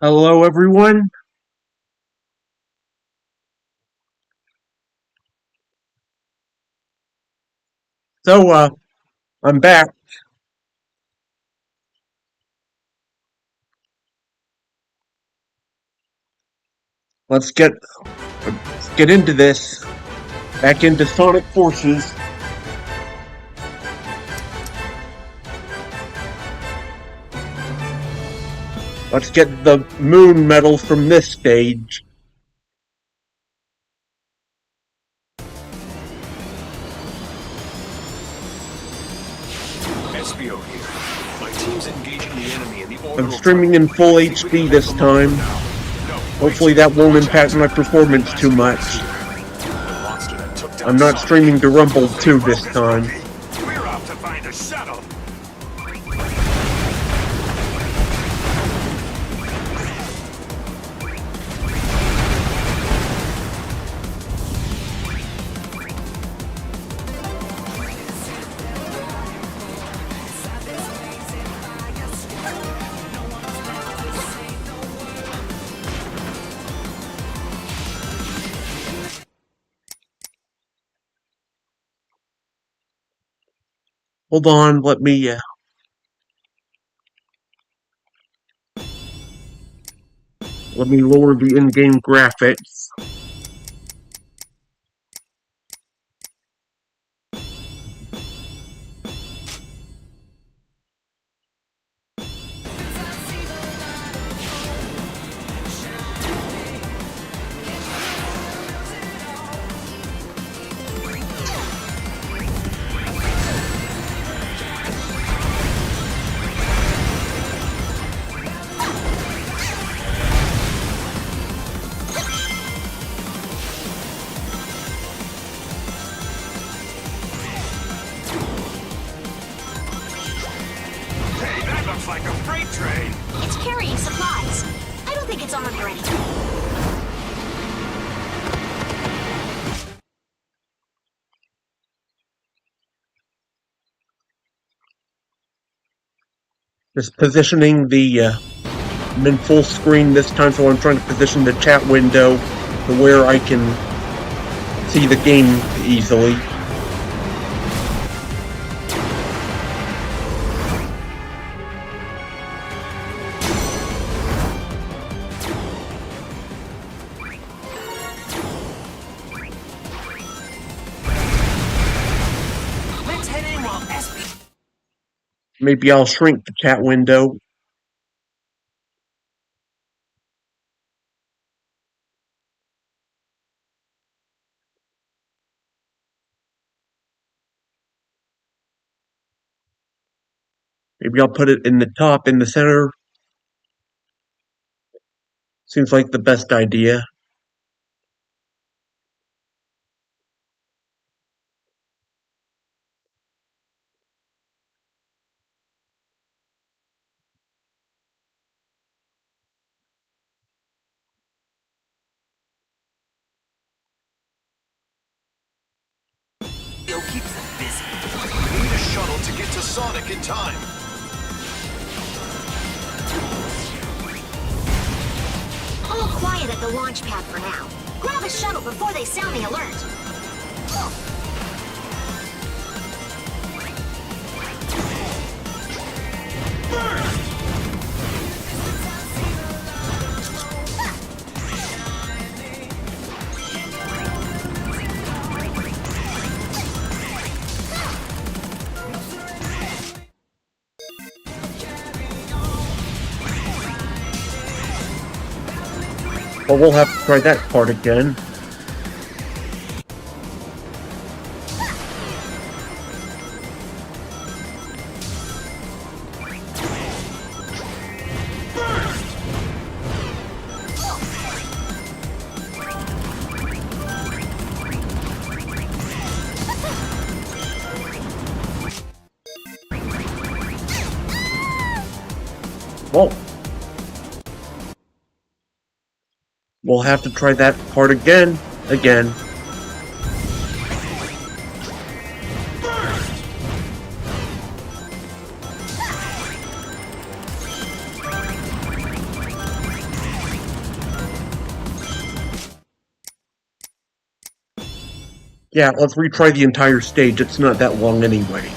Hello, everyone. So, I'm back. Let's get into this. Back into Sonic Forces. Let's get the moon medal from this stage. SBO here. My team's engaging the enemy in the I'm orbital streaming in full HD this time. Hopefully that won't impact my performance too much. I'm not streaming to Rumble 2 this time. We're off to find a shuttle. Hold on, let me lower the in-game graphics. Hey, that looks like a freight train. It's carrying supplies. I don't think it's armed or anything. Just positioning I'm in full screen this time, so I'm trying to position the chat window to where I can see the game easily. Let's head in while SB. Maybe I'll shrink the chat window. Maybe I'll put it in the top, in the center. Seems like the best idea. Keeps them busy. We need a shuttle to get to Sonic in time. All quiet at the launch pad for now. Grab a shuttle before they sound the alert. But we'll have to try that part again. Well, we'll have to try that part again. Yeah, let's retry the entire stage. It's not that long anyway.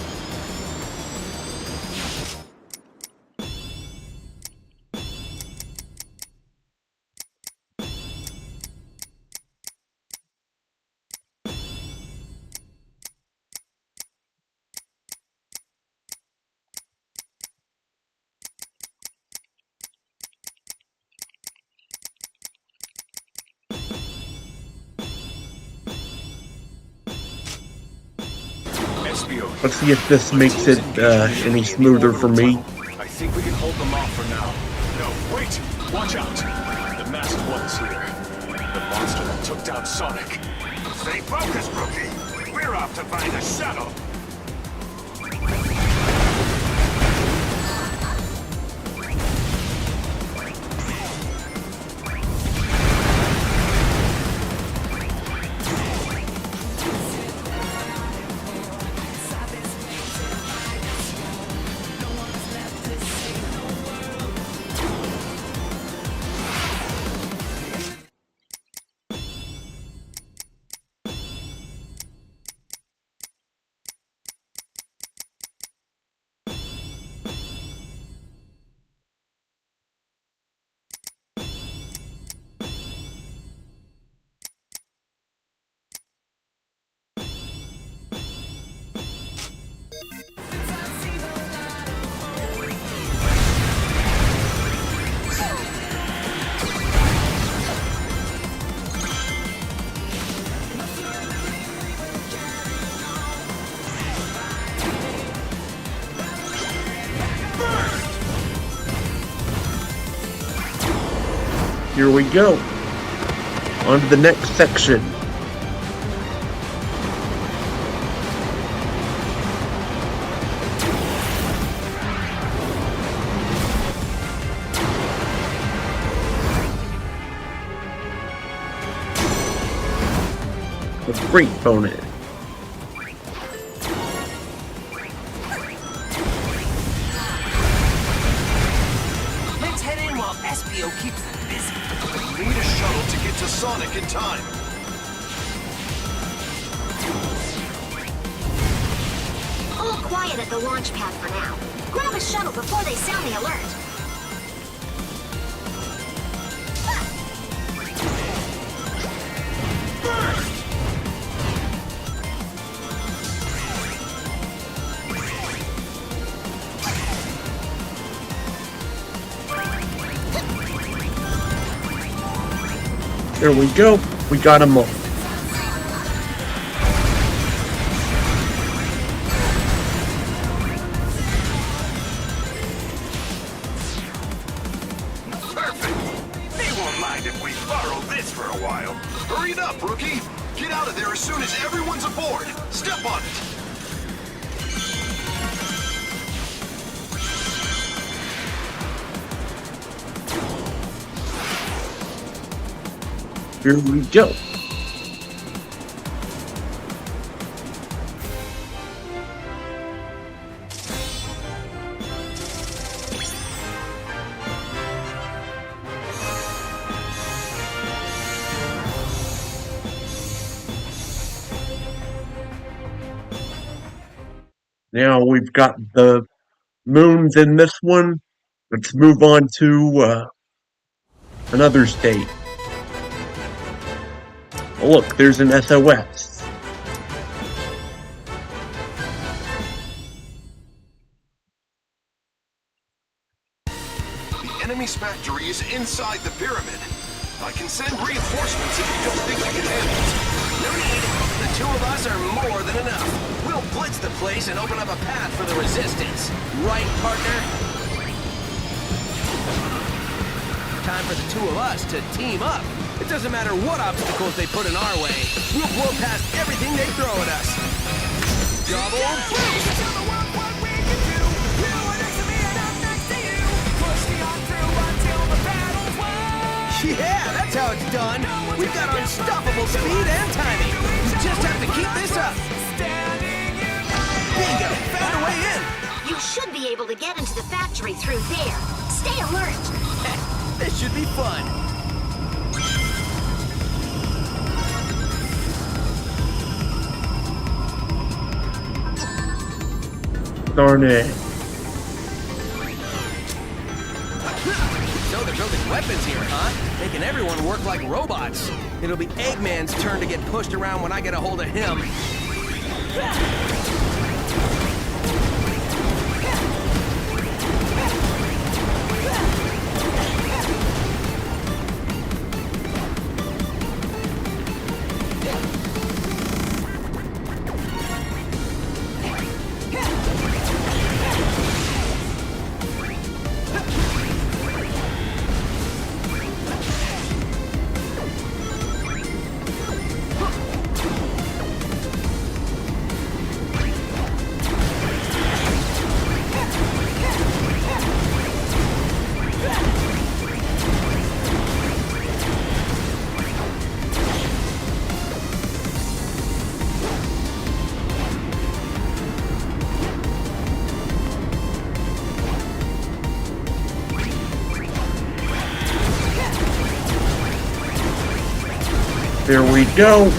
SBO. Let's see if this makes it any smoother for me. I think we can hold them off for now. No, wait! Watch out! The masked one's here. The monster that took down Sonic. Stay focused, Rookie. We're off to find a shuttle. Here we go. On to the next section. The Great Bonus. Let's head in while SBO keeps them busy. We need a shuttle to get to Sonic in time. All quiet at the launch pad for now. Grab a shuttle before they sound the alert. There we go. We got them all. Perfect. They won't mind if we borrow this for a while. Hurry it up, Rookie! Get out of there as soon as everyone's aboard! Step on it! Here we go. Now we've got the moons in this one. Let's move on to another state. Oh, look, there's an SOS. The enemy's factory is inside the pyramid. I can send reinforcements if you don't think you can handle it. No need. The two of us are more than enough. We'll blitz the place and open up a path for the resistance. Right, partner? Time for the two of us to team up. It doesn't matter what obstacles they put in our way. We'll blow past everything they throw at us. Double boost! Yeah, that's how it's done. We've got unstoppable speed and timing. We just have to keep this up. Bingo! Found a way in. You should be able to get into the factory through there. Stay alert. This should be fun. darn it. So they're building weapons here, huh? Making everyone work like robots. It'll be Eggman's turn to get pushed around when I get a hold of him. There we go.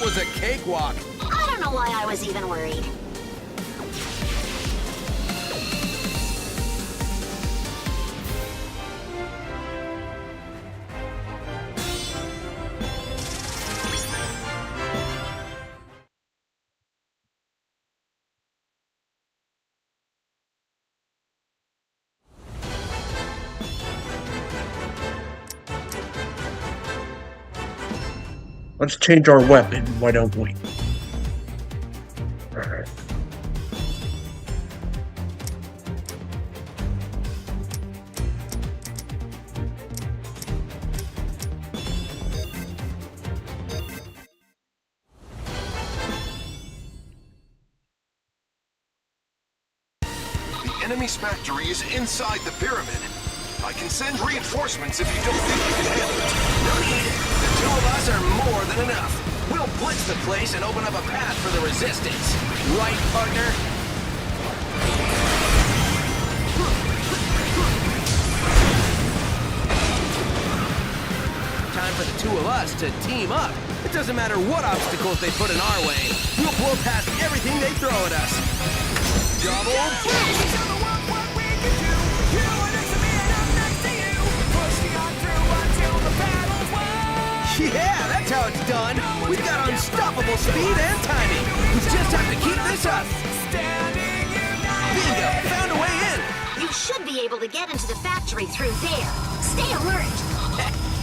Was a cakewalk. I don't know why I was even worried. Let's change our weapon, why don't we? Alright. The enemy's factory is inside the pyramid. I can send reinforcements if you don't think you can handle it. No need. The two of us are more than enough. We'll blitz the place and open up a path for the resistance. Right, partner? Time for the two of us to team up. It doesn't matter what obstacles they put in our way. We'll blow past everything they throw at us. Double boom! Yeah, that's how it's done. We've got unstoppable speed and timing. We just have to keep this up. Bingo, found a way in. You should be able to get into the factory through there. Stay alert.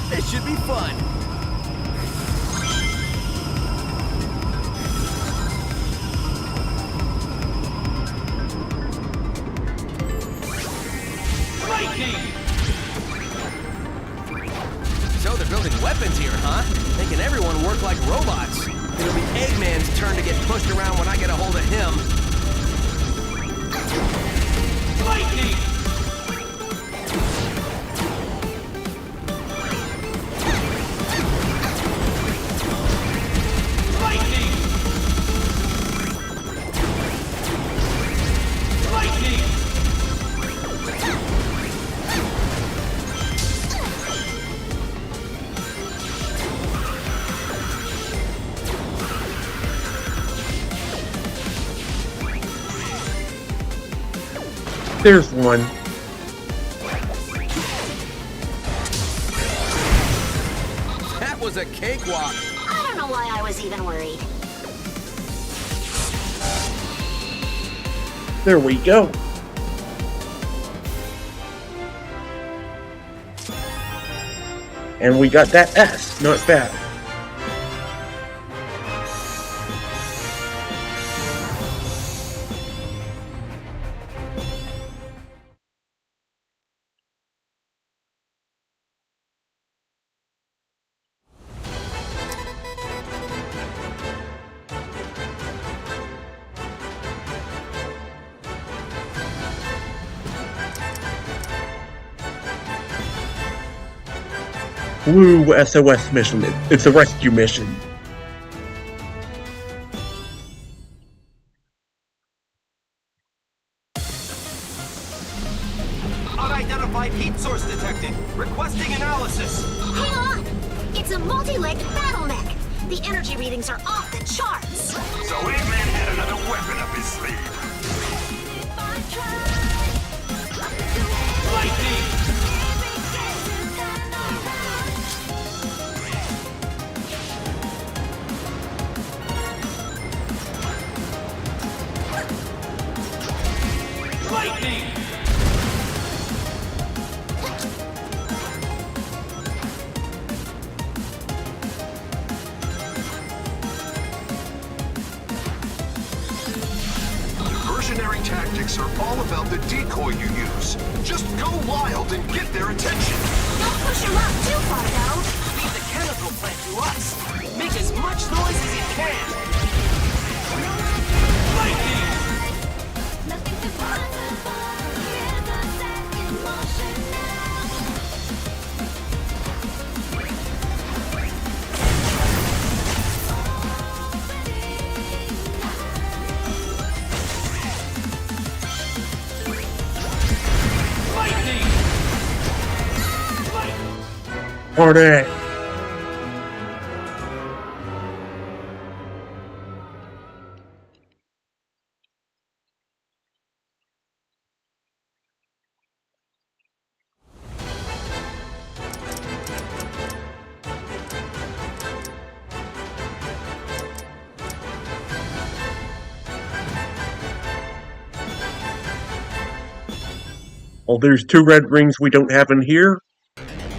This should be fun. So they're building weapons here, huh? Making everyone work like robots. It'll be Eggman's turn to get pushed around when I get a hold of him. Lightning! Lightning! Lightning! there's one. That was a cakewalk. I don't know why I was even worried. There we go. And we got that S, not bad. Blue SOS mission. It's a rescue mission. Unidentified heat source detected. Requesting analysis. Hang on! It's a multi-legged battle mech. The energy readings are off the charts. So Eggman had another weapon up his sleeve. Versionary tactics are all about the decoy you use. Just go wild and get their attention. Don't push him up too far, though. Feed the chemical plant to us. Make as much noise as you can. Party! Well, there's 2 red rings we don't have in here,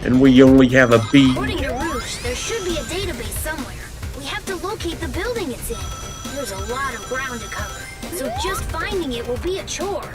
and we only have a B. According to Rouge, there should be a database somewhere. We have to locate the building it's in. There's a lot of ground to cover, so just finding it will be a chore.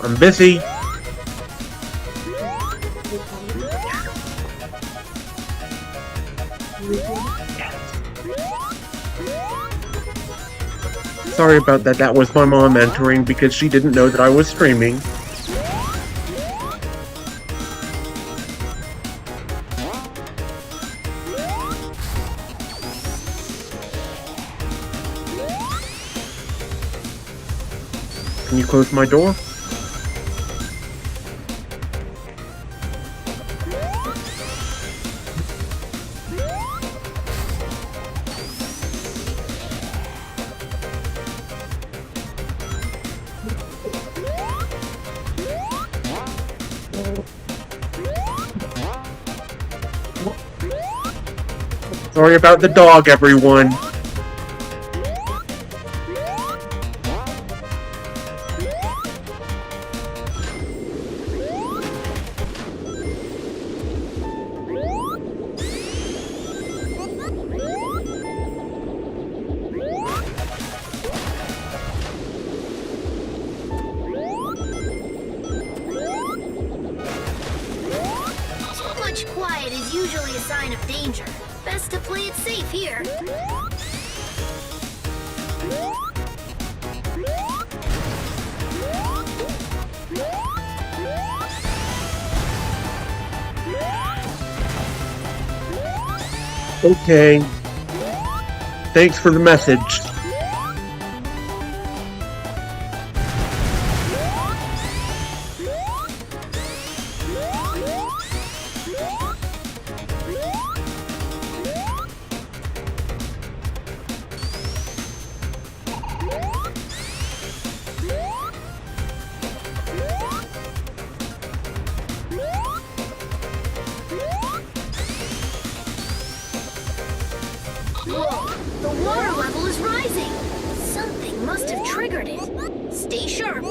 I'm busy. Sorry about that. That was my mom entering because she didn't know that I was streaming. Can you close my door? Sorry about the dog, everyone. Too much quiet is usually a sign of danger. Best to play it safe here. Okay. Thanks for the message. Whoa, the water level is rising. Something must have triggered it. Stay sharp.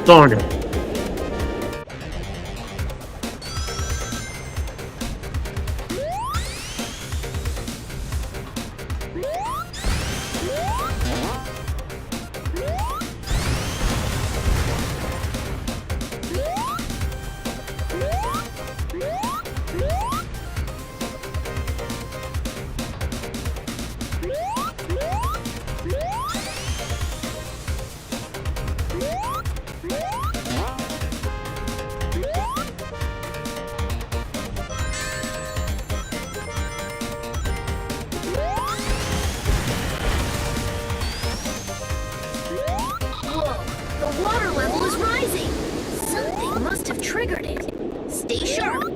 Darn it. Whoa, the water level is rising. Something must have triggered it. Stay sharp.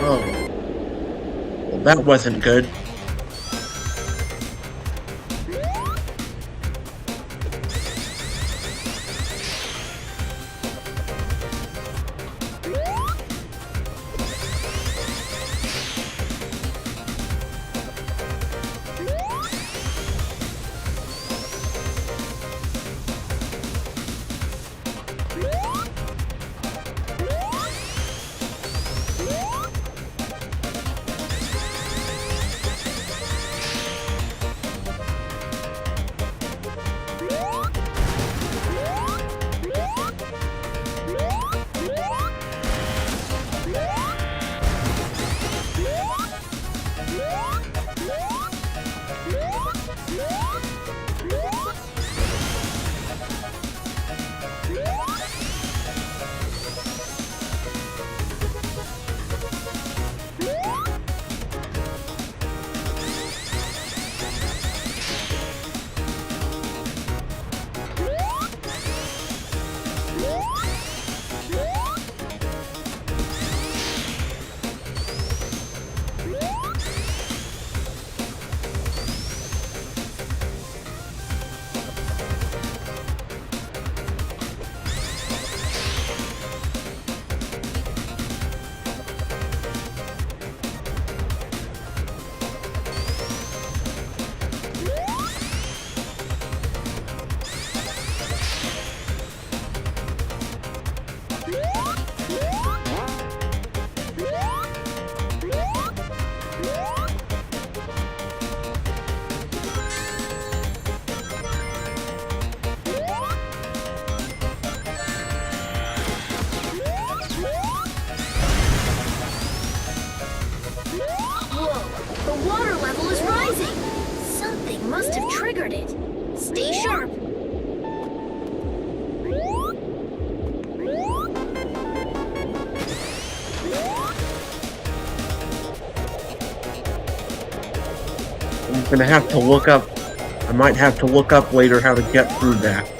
Oh. Well, that wasn't good. must have triggered it. Stay sharp. I'm gonna have to look up. I might have to look up later how to get through that.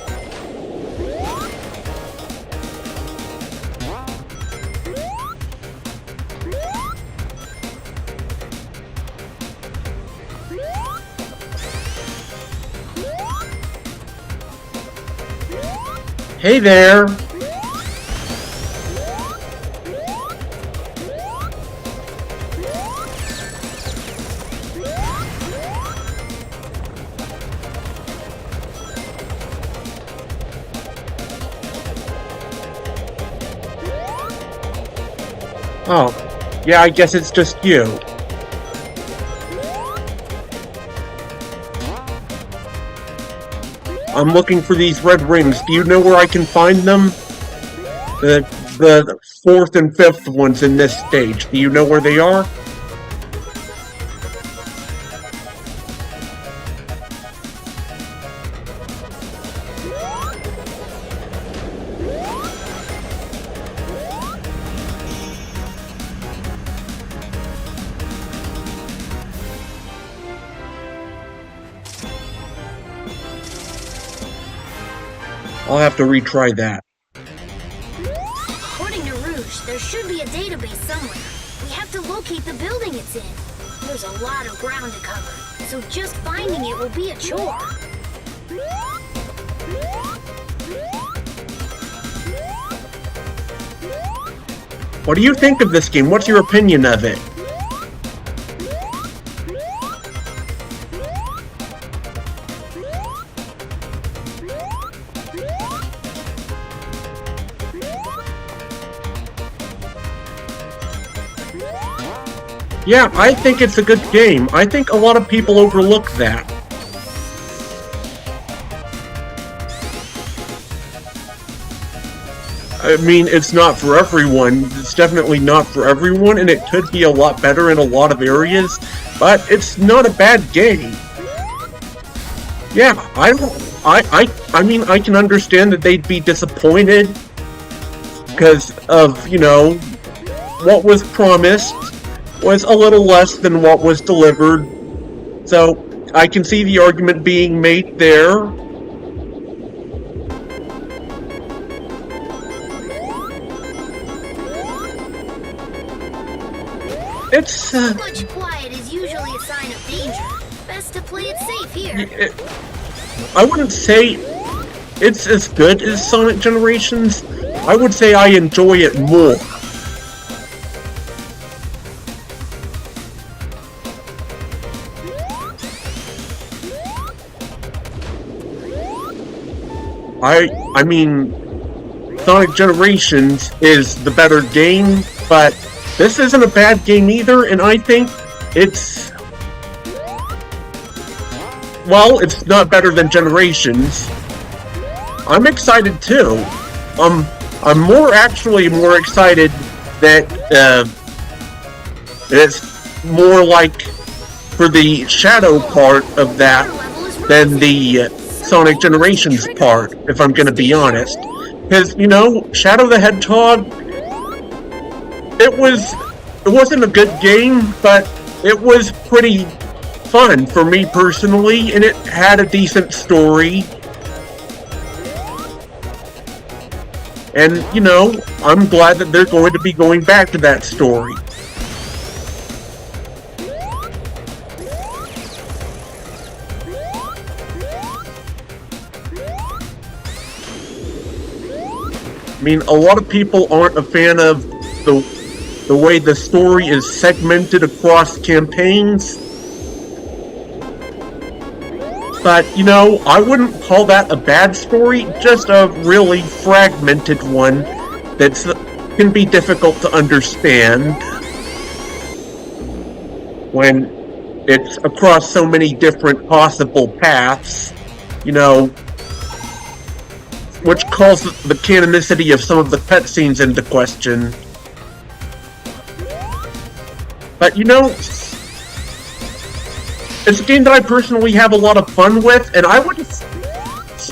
Hey there! Oh, yeah, I guess it's just you. I'm looking for these red rings. Do you know where I can find them? The fourth and fifth ones in this stage. Do you know where they are? I'll have to retry that. According to Rouge, there should be a database somewhere. We have to locate the building it's in. There's a lot of ground to cover, so just finding it will be a chore. What do you think of this game? What's your opinion of it? Yeah, I think it's a good game. I think a lot of people overlook that. I mean, it's not for everyone. It's definitely not for everyone, and it could be a lot better in a lot of areas, but it's not a bad game. Yeah, I mean, I can understand that they'd be disappointed because of, you know, what was promised was a little less than what was delivered. So, I can see the argument being made there. It's, Much quiet is usually a sign of danger. Best to play it safe here. I wouldn't say it's as good as Sonic Generations. I would say I enjoy it more. I mean, Sonic Generations is the better game, but this isn't a bad game either, and I think it's... well, it's not better than Generations. I'm excited too. I'm actually more excited that it's more like for the Shadow part of that than the Sonic Generations part, if I'm gonna be honest. Because, you know, Shadow the Hedgehog, it wasn't a good game, but it was pretty fun for me personally, and it had a decent story. And, you know, I'm glad that they're going to be going back to that story. I mean, a lot of people aren't a fan of the way the story is segmented across campaigns. But, you know, I wouldn't call that a bad story, just a really fragmented one that can be difficult to understand when it's across so many different possible paths, you know, which calls the canonicity of some of the cutscenes into question. But, you know, it's a game that I personally have a lot of fun with, and I would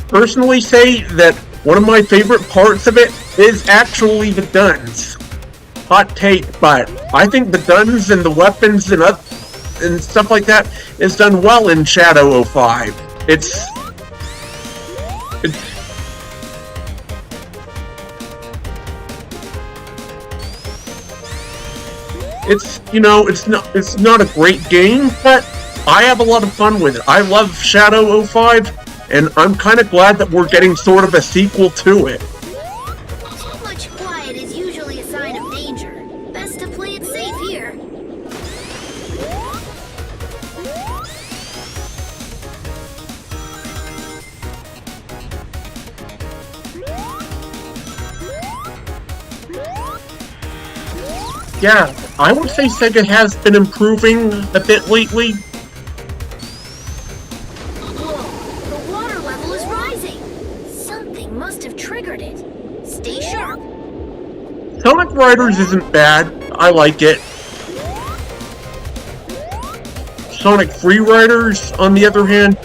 personally say that one of my favorite parts of it is actually the guns. Hot take, but I think the guns and the weapons and stuff like that is done well in Shadow 05. It's you know, it's not a great game, but I have a lot of fun with it. I love Shadow 05, and I'm kind of glad that we're getting sort of a sequel to it. Too much quiet is usually a sign of danger. Best to play it safe here. Yeah, I would say Sega has been improving a bit lately. Whoa, the water level is rising. Something must have triggered it. Stay sharp. Sonic Riders isn't bad. I like it. Sonic Free Riders, on the other hand,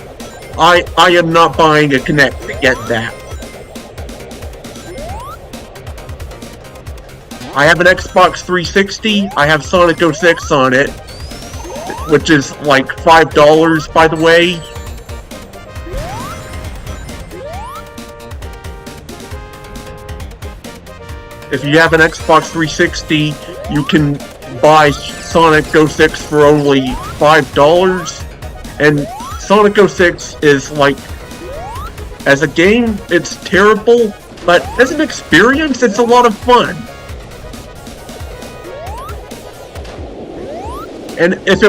I am not buying a Kinect to get that. I have an Xbox 360. I have Sonic 06 on it, which is like $5, by the way. If you have an Xbox 360, you can buy Sonic 06 for only $5. And Sonic 06 is like, as a game, it's terrible, but as an experience, it's a lot of fun. And if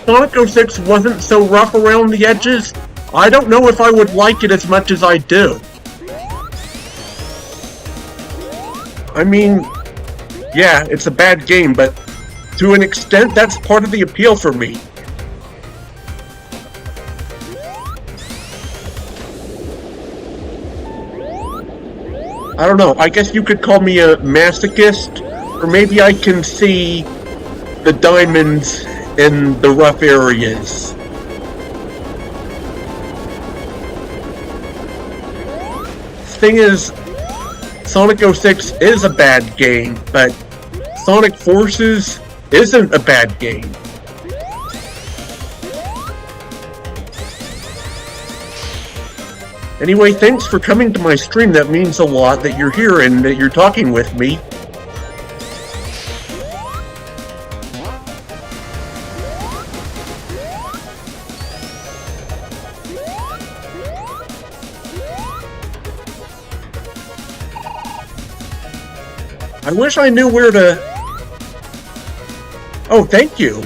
Sonic 06 wasn't so rough around the edges, I don't know if I would like it as much as I do. I mean, yeah, it's a bad game, but to an extent, that's part of the appeal for me. I don't know, I guess you could call me a masochist, or maybe I can see the diamonds in the rough areas. Thing is, Sonic 06 is a bad game, but Sonic Forces isn't a bad game. Anyway, thanks for coming to my stream. That means a lot that you're here and that you're talking with me. I wish I knew where to... Oh, thank you.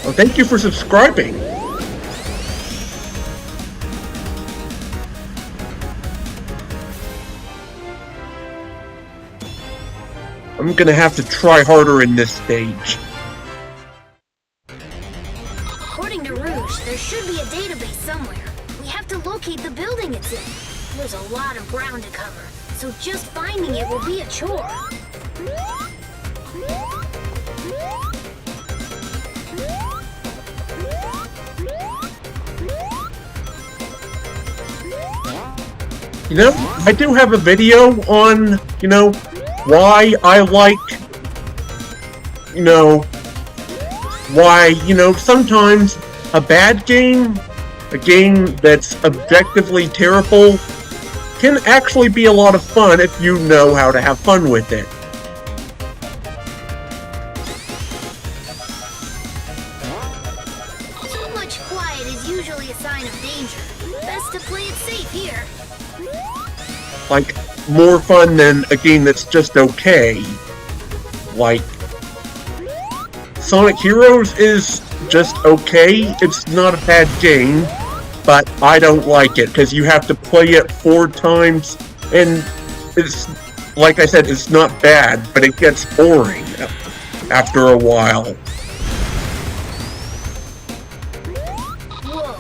Oh, thank you for subscribing. I'm gonna have to try harder in this stage. According to Rouge, there should be a database somewhere. We have to locate the building it's in. There's a lot of ground to cover, so just finding it will be a chore. You know, I do have a video on, you know, why I like, you know, why, you know, sometimes a bad game, a game that's objectively terrible, can actually be a lot of fun if you know how to have fun with it. Too much quiet is usually a sign of danger. Best to play it safe here. Like, more fun than a game that's just okay. Like, Sonic Heroes is just okay. It's not a bad game, but I don't like it because you have to play it 4 times, and it's, like I said, it's not bad, but it gets boring after a while.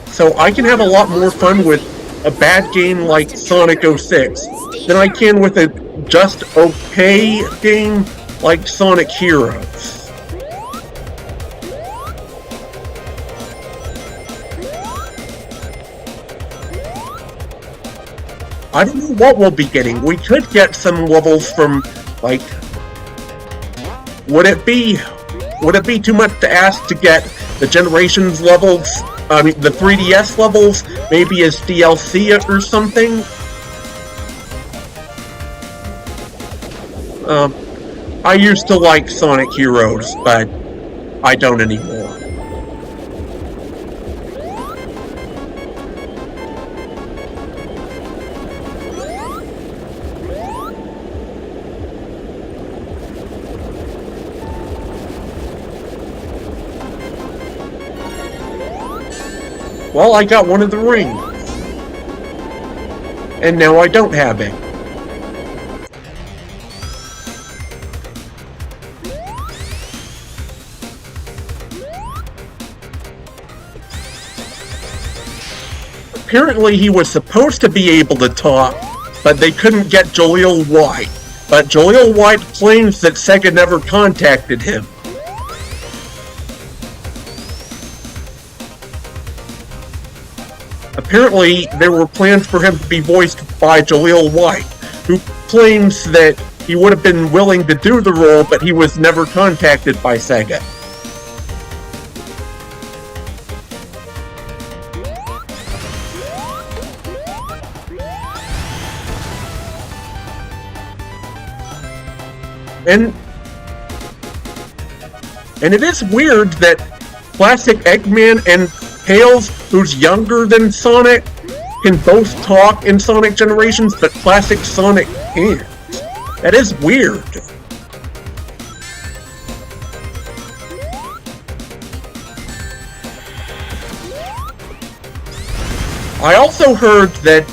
So I can have a lot more fun with a bad game like Sonic 06 than I can with a just okay game like Sonic Heroes. I don't know what we'll be getting. We could get some levels from, like, would it be too much to ask to get the Generations levels, I mean the 3DS levels, maybe as DLC or something? I used to like Sonic Heroes, but I don't anymore. Well, I got one of the rings. And now I don't have it. Apparently he was supposed to be able to talk, but they couldn't get Jaleel White. But Jaleel White claims that Sega never contacted him. Apparently, there were plans for him to be voiced by Jaleel White, who claims that he would have been willing to do the role, but he was never contacted by Sega. And it is weird that Classic Eggman and Tails, who's younger than Sonic, can both talk in Sonic Generations, but Classic Sonic can't. That is weird. I also heard that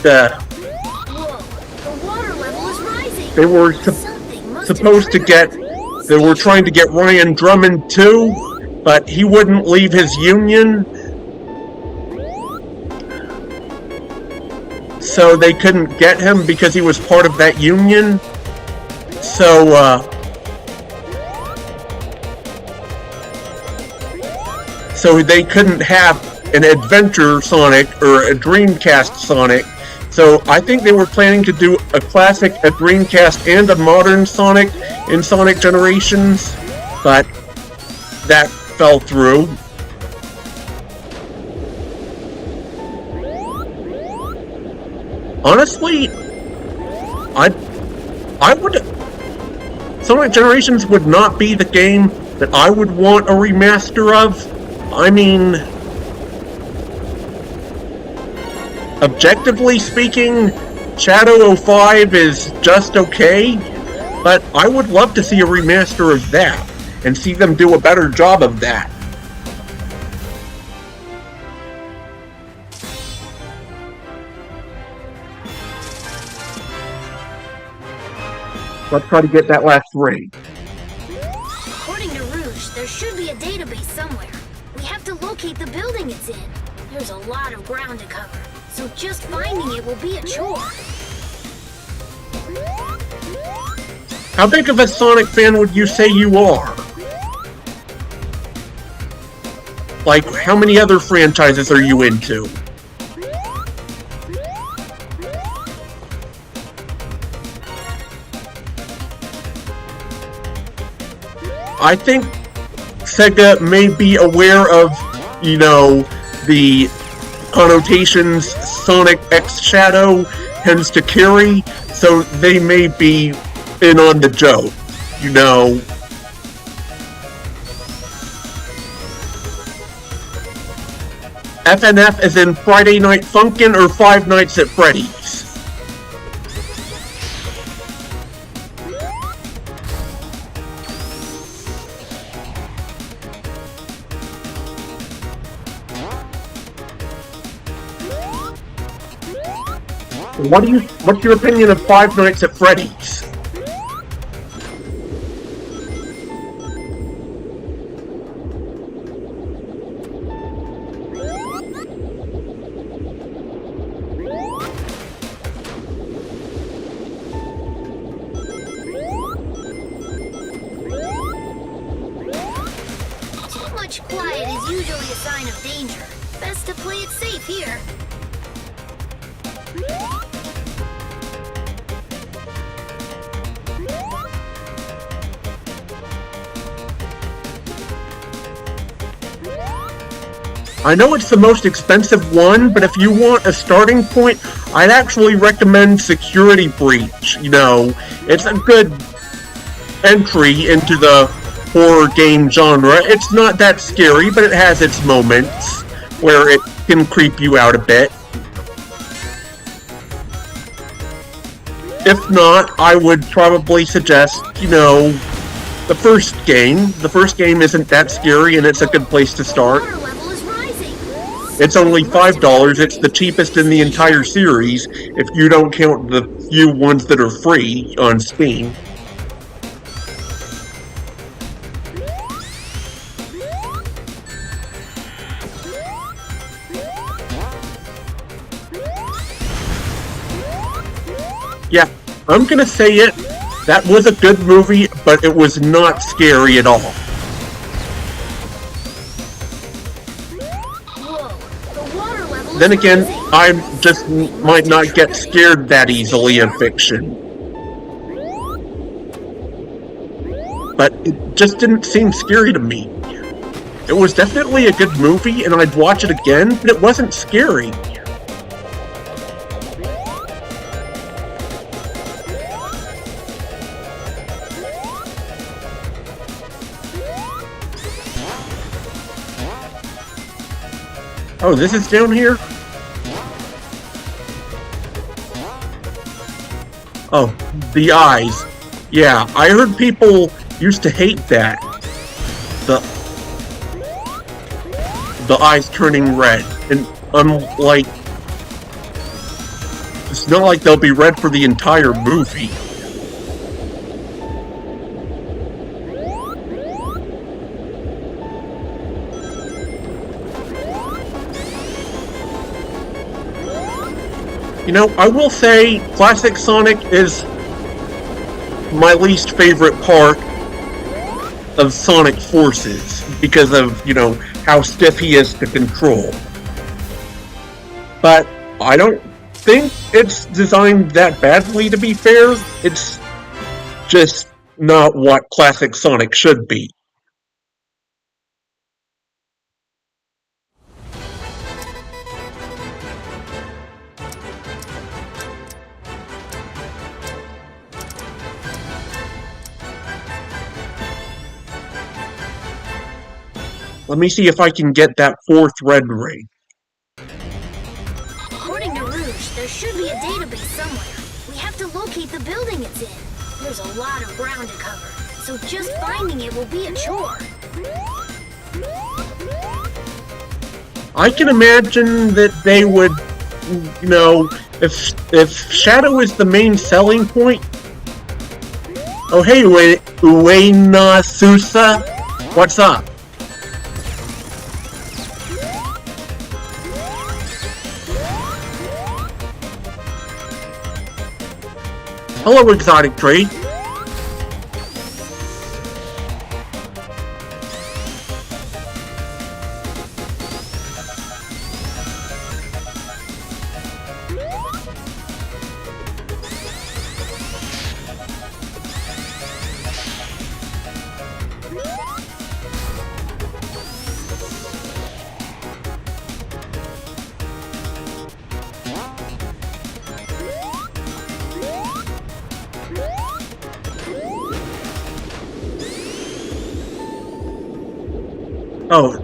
Whoa, the water level is rising. they were Something must supposed to have get, triggered they were trying to get Ryan Drummond too, but he wouldn't leave his union. So they couldn't get him because he was part of that union. So they couldn't have an Adventure Sonic or a Dreamcast Sonic. So I think they were planning to do a classic, a Dreamcast, and a modern Sonic in Sonic Generations, but that fell through. Honestly, I would... Sonic Generations would not be the game that I would want a remaster of. I mean, objectively speaking, Shadow 05 is just okay, but I would love to see a remaster of that, and see them do a better job of that. Let's try to get that last ring. According to Rouge, there should be a database somewhere. We have to locate the building it's in. There's a lot of ground to cover, so just finding it will be a chore. How big of a Sonic fan would you say you are? Like, how many other franchises are you into? I think Sega may be aware of, you know, the connotations Sonic X Shadow tends to carry, so they may be in on the joke, you know. FNF as in Friday Night Funkin' or Five Nights at Freddy's? What's your opinion of Five Nights at Freddy's? much quiet is usually a sign of danger. Best to play it safe here. I know it's the most expensive one, but if you want a starting point, I'd actually recommend Security Breach. You know, it's a good entry into the horror game genre. It's not that scary, but it has its moments where it can creep you out a bit. If not, I would probably suggest, you know, the first game. The first game isn't that scary, and it's a good place to start. Water level is rising. It's only $5. It's the cheapest in the entire series, if you don't count the few ones that are free on Steam. Yeah, I'm gonna say it. That was a good movie, but it was not scary at all. Whoa, the water level is Then again, rising. I just might not get scared that easily in fiction. But it just didn't seem scary to me. It was definitely a good movie, and I'd watch it again, but it wasn't scary. Oh, this is down here? Oh, the eyes. Yeah, I heard people used to hate that. The eyes turning red. And unlike... It's not like they'll be red for the entire movie. You know, I will say Classic Sonic is my least favorite part of Sonic Forces because of, you know, how stiff he is to control. But I don't think it's designed that badly, to be fair. It's just not what Classic Sonic should be. Let me see if I can get that fourth red ring. According to Rouge, there should be a database somewhere. We have to locate the building it's in. There's a lot of ground to cover, so just finding it will be a chore. I can imagine that they would, you know, if Shadow is the main selling point. Oh hey, Uena Susa, what's up? Hello, Exotic Tree. Oh,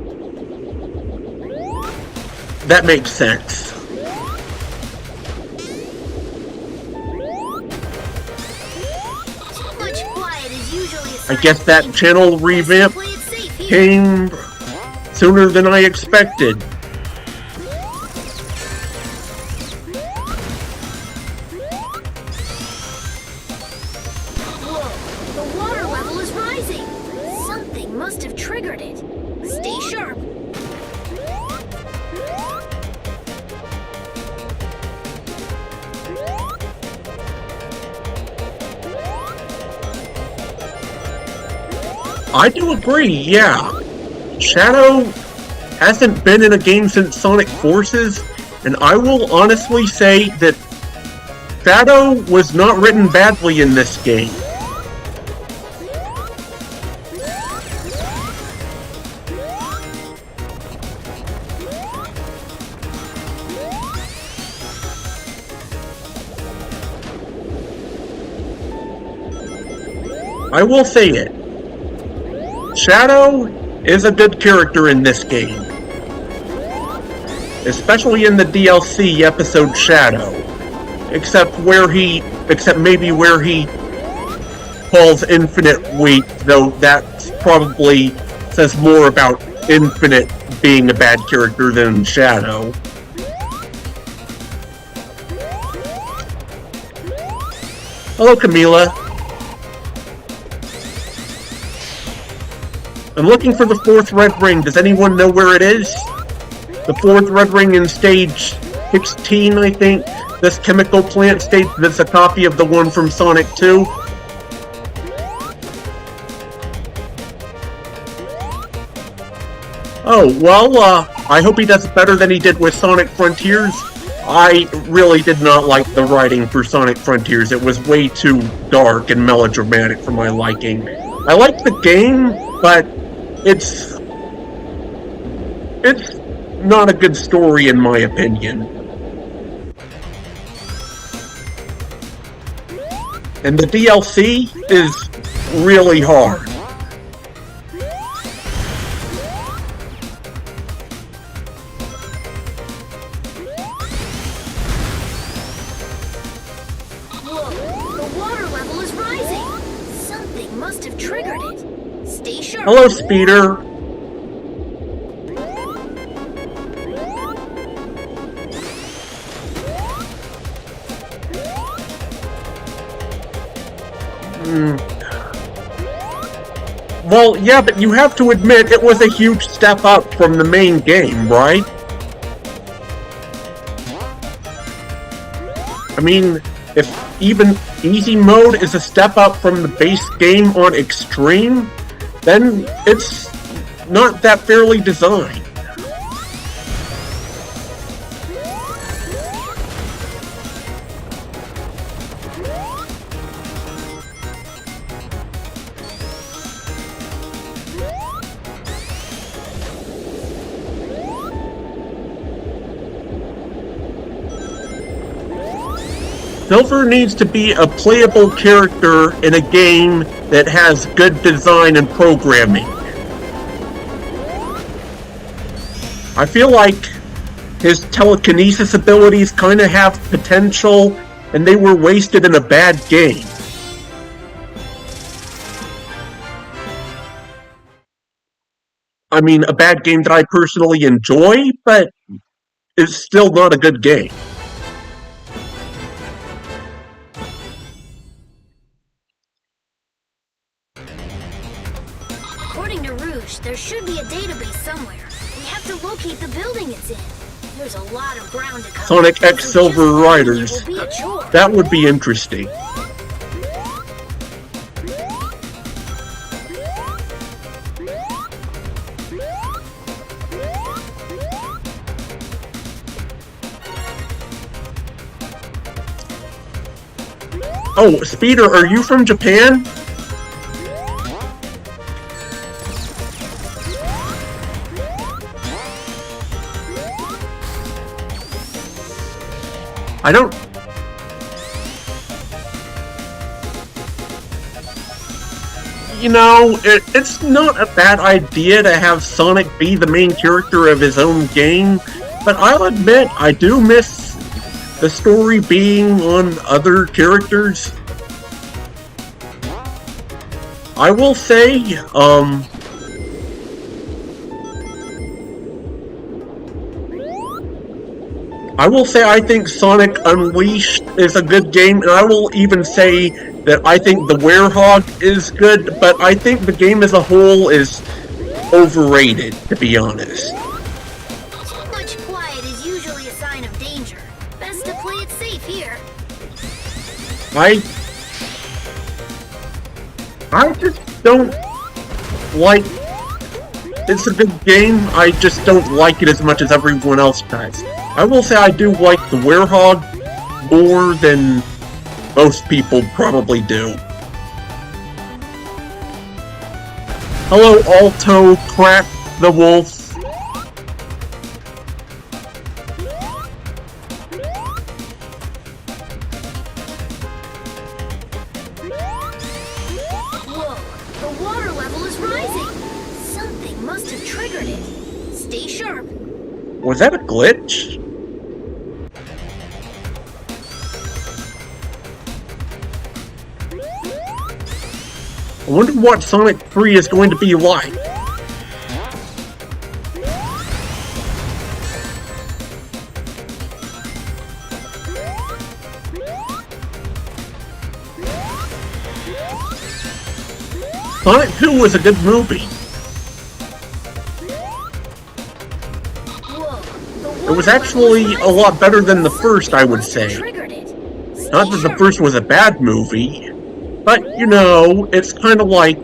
that makes sense. Too much quiet is usually a I sign guess of that danger. channel Best to revamp play it safe here. came sooner than I expected. Whoa, the water level is rising. Something must have triggered it. Stay sharp. I do agree, yeah. Shadow hasn't been in a game since Sonic Forces, and I will honestly say that Shadow was not written badly in this game. I will say it. Shadow is a good character in this game. Especially in the DLC episode Shadow. Except maybe where he calls Infinite weak, though that probably says more about Infinite being a bad character than Shadow. Hello, Camila. I'm looking for the 4th red ring. Does anyone know where it is? The 4th red ring in stage 16, I think. This chemical plant stage that's a copy of the one from Sonic 2. Oh, well, I hope he does better than he did with Sonic Frontiers. I really did not like the writing for Sonic Frontiers. It was way too dark and melodramatic for my liking. I liked the game, but it's not a good story in my opinion. And the DLC is really hard. Whoa, the water level is rising. Something must have triggered it. Stay sharp. Hello, Speeder. Well, yeah, but you have to admit it was a huge step up from the main game, right? I mean, if even easy mode is a step up from the base game on extreme, then it's not that fairly designed. Silver needs to be a playable character in a game that has good design and programming. I feel like his telekinesis abilities kind of have potential, and they were wasted in a bad game. I mean, a bad game that I personally enjoy, but it's still not a good game. According to Rouge, there should be a database somewhere. We have to locate the building it's in. There's a lot of ground to cover. Sonic X so Silver just finding Riders. it will be a chore. That would be interesting. Oh, Speeder, are you from Japan? I don't... You know, it's not a bad idea to have Sonic be the main character of his own game, but I'll admit, I do miss the story being on other characters. I will say, I think Sonic Unleashed is a good game, and I will even say that I think the Werehog is good, but I think the game as a whole is overrated, to be honest. Too much quiet is usually a sign of danger. Best to play it safe here. I just don't like it's a good game, I just don't like it as much as everyone else does. I will say I do like the Werehog more than most people probably do. Hello, Alto, Crack the Wolf. Whoa, the water level is rising. Something must have triggered it. Stay sharp. Was that a glitch? I wonder what Sonic 3 is going to be like. Sonic 2 was a good movie. Whoa, It was actually a lot better than the first, I would say. Triggered it. Not that the first was a bad movie, but, you know, it's kind of like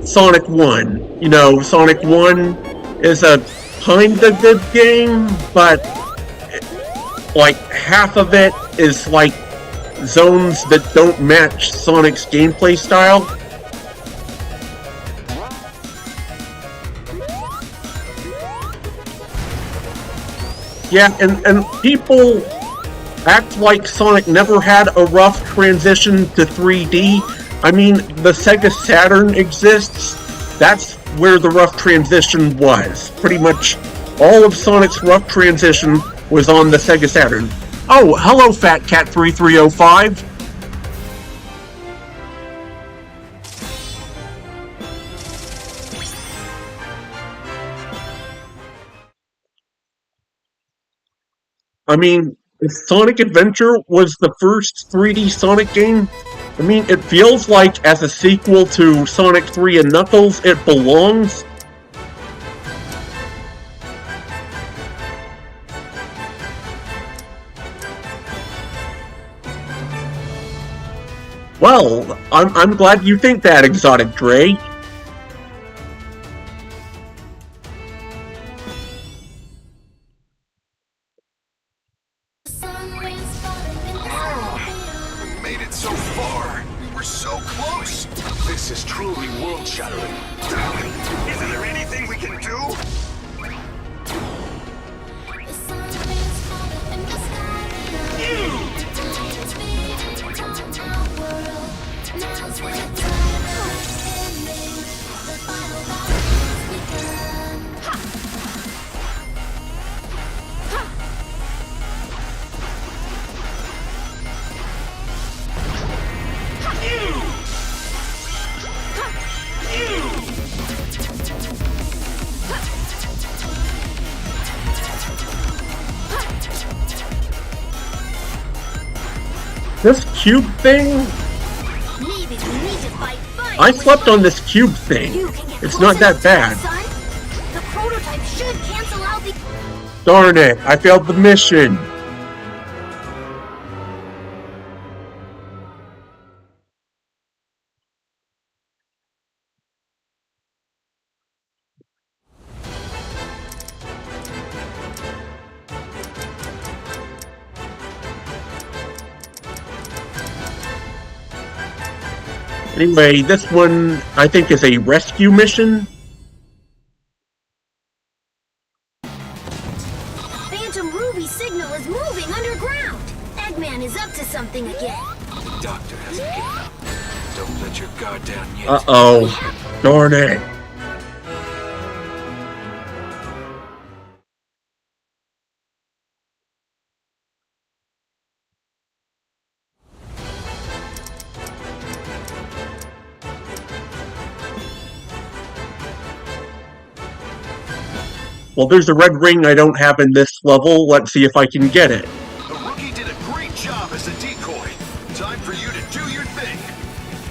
Sonic 1. You know, Sonic 1 is a kinda good game, but like half of it is like zones that don't match Sonic's gameplay style. Yeah, and people act like Sonic never had a rough transition to 3D. I mean, the Sega Saturn exists. That's where the rough transition was. Pretty much all of Sonic's rough transition was on the Sega Saturn. Oh, hello, Fat Cat 3305. I mean, if Sonic Adventure was the first 3D Sonic game, I mean, it feels like as a sequel to Sonic 3 and Knuckles, it belongs. Well, I'm glad you think that, Exotic Dre. We made it so far. We were so close. This is truly world-shattering. Isn't there anything we can do? This cube thing? Maybe we need to fight fire. I slept on this cube thing. You can get It's close not that enough, bad. son. The prototype should cancel out the... Darn it, I failed the mission. Anyway, this one, I think, is a rescue mission. Phantom Ruby signal is moving underground. Eggman is up to something again. The doctor hasn't given up. Don't let your guard down yet. Uh-oh. Darn it. Well, there's a red ring I don't have in this level. Let's see if I can get it. The rookie did a great job as a decoy. Time for you to do your thing.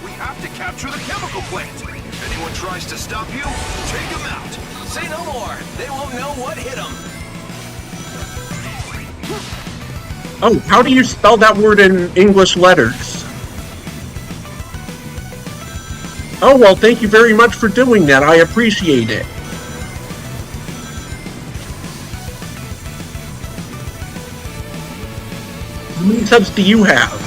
We have to capture the chemical plant. If anyone tries to stop you, take them out. Say no more. They won't know what hit them. Oh, how do you spell that word in English letters? Oh, well, thank you very much for doing that. I appreciate it. How many subs do you have?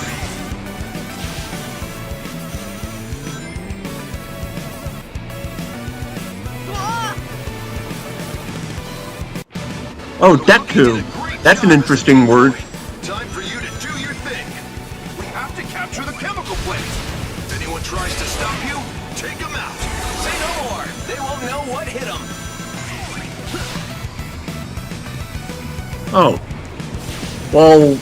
Oh, Deku. That's an interesting word. Time for you to do your thing. We have to capture the chemical plant. If anyone tries to stop you, take them out. Say no more. They won't know what hit them. Oh. Well...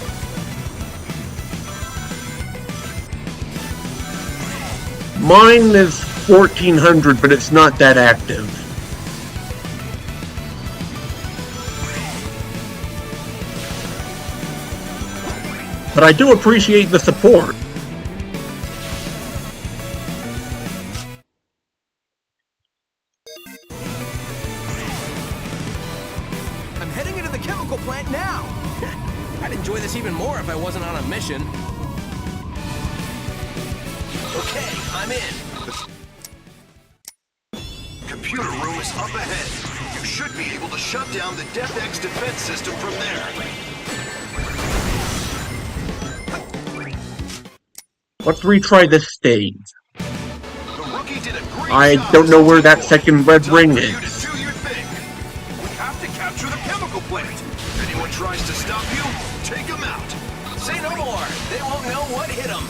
Mine is 1400, but it's not that active. But I do appreciate the support. I'm heading into the chemical plant now. I'd enjoy this even more if I wasn't on a mission. Okay, I'm in. Computer room is up ahead. You should be able to shut down the DefX defense system from there. Let's retry this stage. The rookie did a great I job don't know as a where that decoy. second red Time ring for you is. to do your thing. We have to capture the chemical plant. If anyone tries to stop you, take them out. Say no more. They won't know what hit them.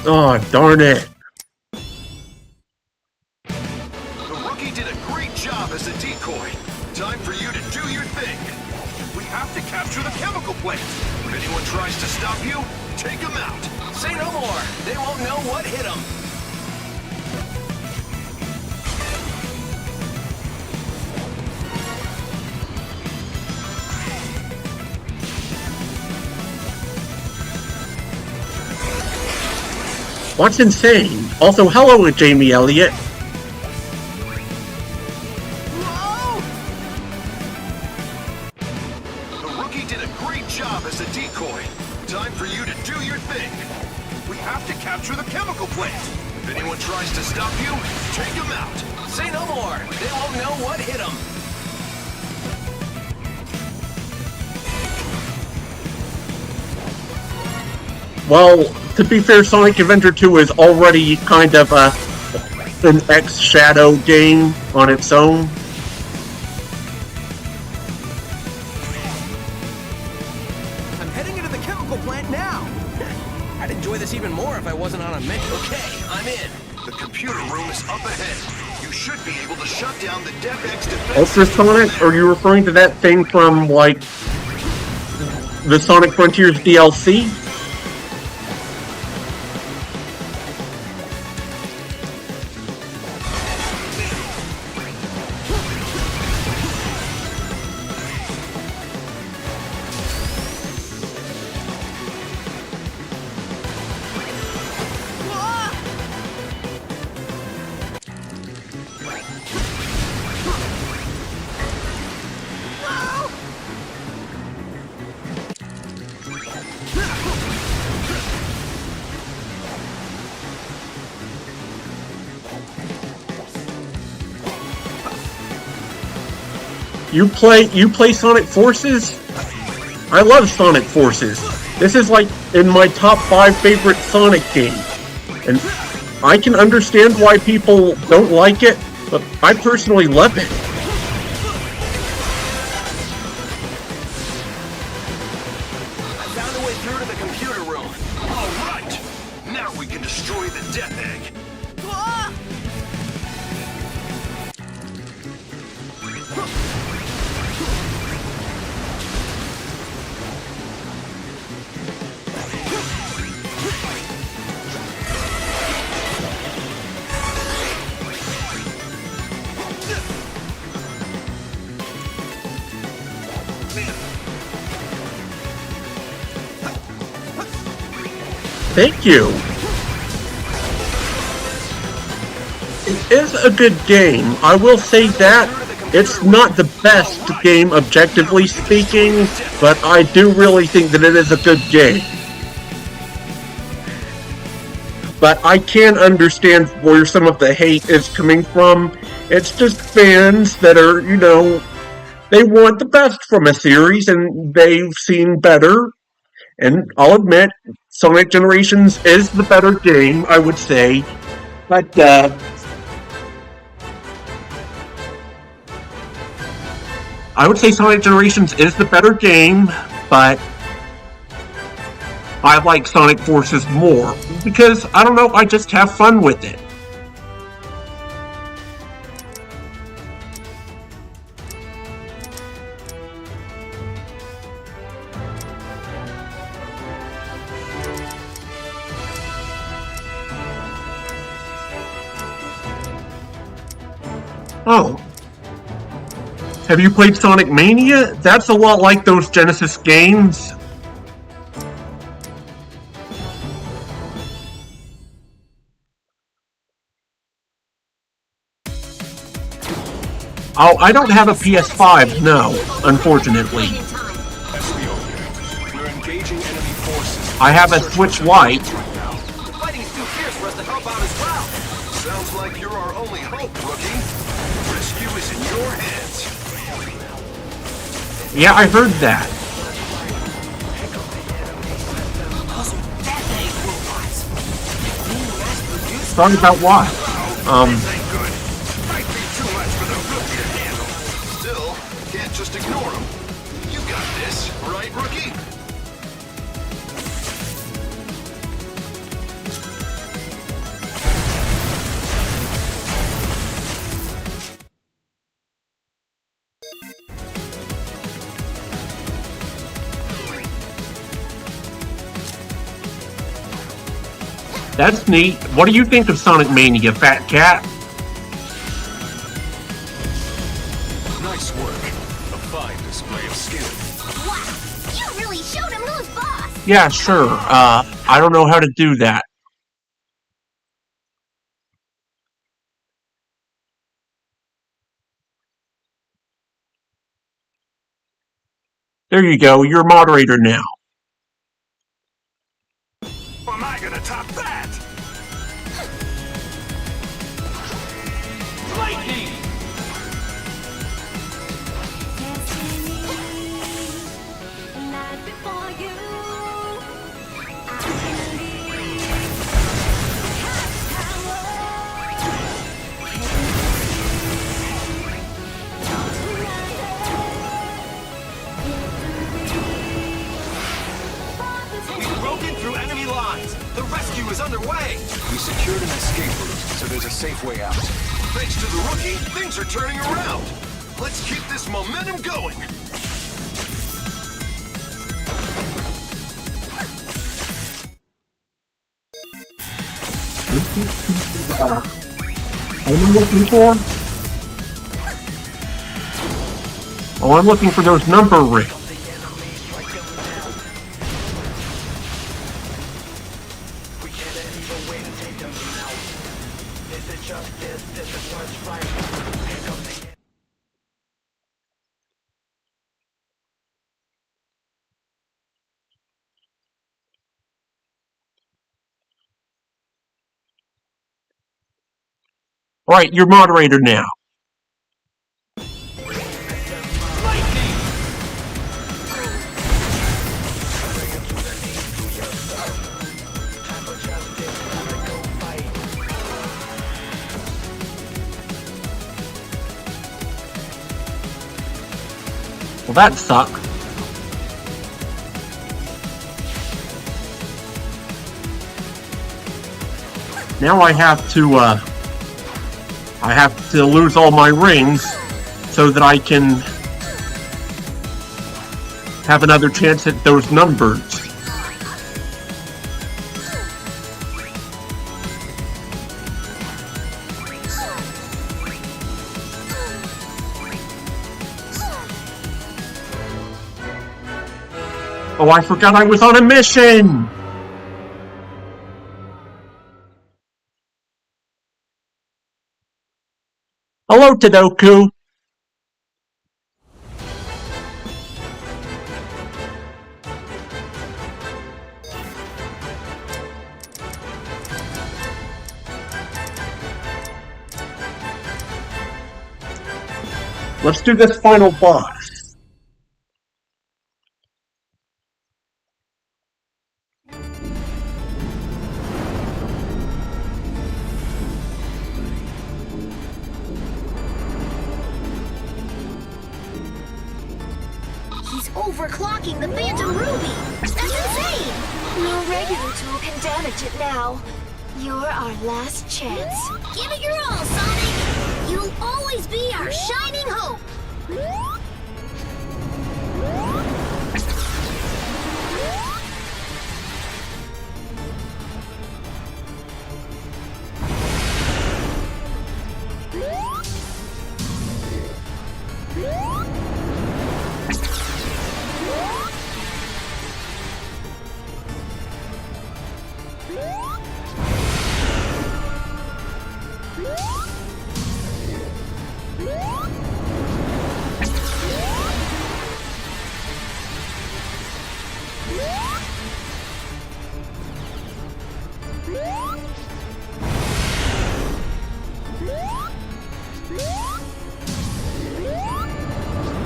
Oh, darn it. The rookie did a great job as a decoy. Time for you to do your thing. We have to capture the chemical plant. If anyone tries to stop you, take them out. Say no more. They won't know what hit them. What's insane? Also, hello, Jamie Elliott. The rookie did a great job as a decoy. Time for you to do your thing. We have to capture the chemical plant. If anyone tries to stop you, take them out. Say no more. They won't know what hit them. Well, to be fair, Sonic Adventure 2 is already kind of an X-Shadow game on its own. I'm heading into the chemical plant now. I'd enjoy this even more if I wasn't on a mission. Okay, I'm in. The computer room is up ahead. You should be able to shut down the DefX defense. Ultrasonic? Are you referring to that thing from, like, the Sonic Frontiers DLC? You play Sonic Forces? I love Sonic Forces. This is like in my top 5 favorite Sonic games. And I can understand why people don't like it, but I personally love it. I found a way through to the computer room. All right. Now we can destroy the Death Egg. Thank you. It is a good game. I will say that It's not the best game, objectively speaking, but I do really think that it is a good game. But I can understand where some of the hate is coming from. It's just fans that are, they want the best from a series, and they've seen better. And I'll admit, Sonic Generations is the better game, I would say. But, I would say Sonic Generations is the better game, but I like Sonic Forces more, because, I don't know, I just have fun with it. Oh. Have you played Sonic Mania? That's a lot like those Genesis games. Oh, I don't have a PS5, no, unfortunately. Espio here. We're engaging enemy forces. I have a Switch Lite. The fighting is too fierce for us to help out as well. Sounds like you're our only hope, rookie. Rescue is in your hands. Yeah, I heard that. Sorry about what? Ain't good. Might be too much for the rookie to handle. Still, can't just ignore him. You got this, right, rookie? That's neat. What do you think of Sonic Mania, Fat Cat? Nice work. A fine display of skill. Wow, you really showed him who's boss. Yeah, sure. I don't know how to do that. There you go. You're a moderator now. How am I gonna top that? Lightning! We've broken through enemy lines. The rescue is underway. We secured an escape route, so there's a safe way out. Thanks to the rookie, things are turning around. Let's keep this momentum going. What am I looking for? Oh, I'm looking for those number rings. Alright, you're moderator now. Well, that sucked. Now I have to lose all my rings so that I can have another chance at those numbers. Oh, I forgot I was on a mission! Hello, Tadoku. Let's do this final boss. He's overclocking the Phantom Ruby! That's insane! No regular tool can damage it now. You're our last chance. Give it your all, Sonic! You'll always be our shining hope!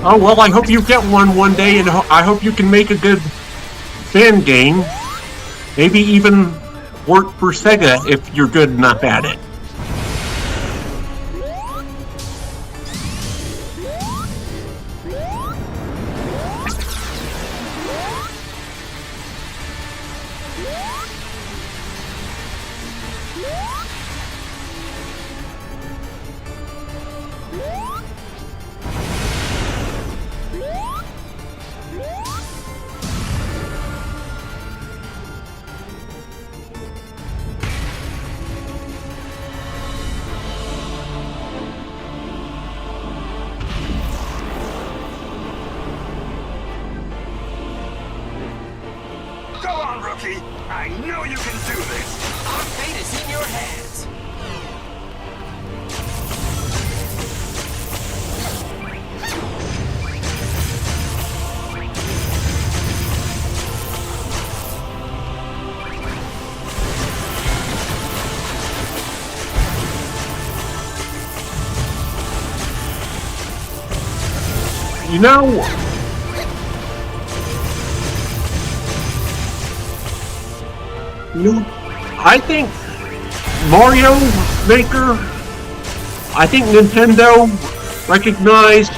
Oh, well, I hope you get one day, and I hope you can make a good fan game. Maybe even work for Sega if you're good enough at it. Go on, rookie! I know you can do this! Our fate is in your hands. You know, I think Mario Maker, I think Nintendo recognized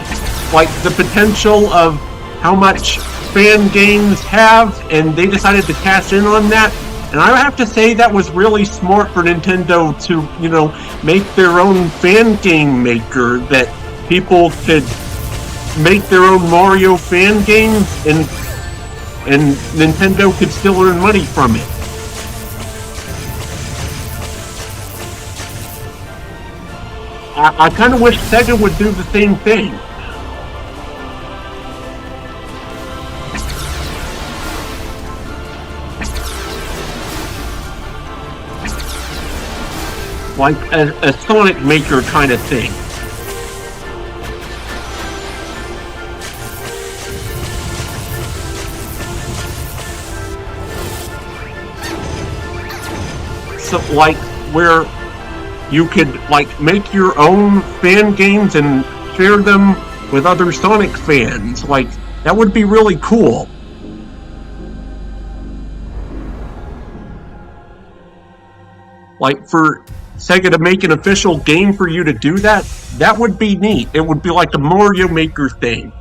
like the potential of how much fan games have, and they decided to cash in on that. And I have to say that was really smart for Nintendo to, you know, make their own fan game maker that people could make their own Mario fan games, and Nintendo could still earn money from it. I kind of wish Sega would do the same thing. Like a Sonic Maker kind of thing. So, like, where you could, like, make your own fan games and share them with other Sonic fans. Like, that would be really cool. Like, for Sega to make an official game for you to do that, that would be neat. It would be like a Mario Maker thing.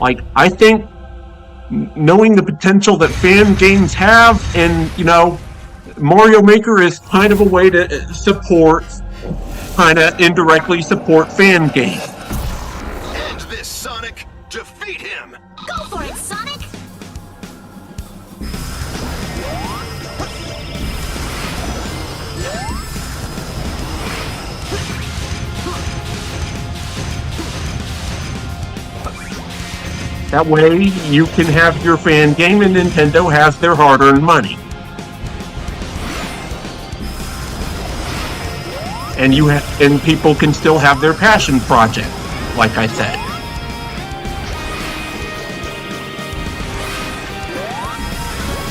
Like, I think knowing the potential that fan games have, and, you know, Mario Maker is kind of a way to support, kind of indirectly support fan games. End this, Sonic! Defeat him! Go for it, Sonic! That way, you can have your fan game, and Nintendo has their hard-earned money. And and people can still have their passion project, like I said.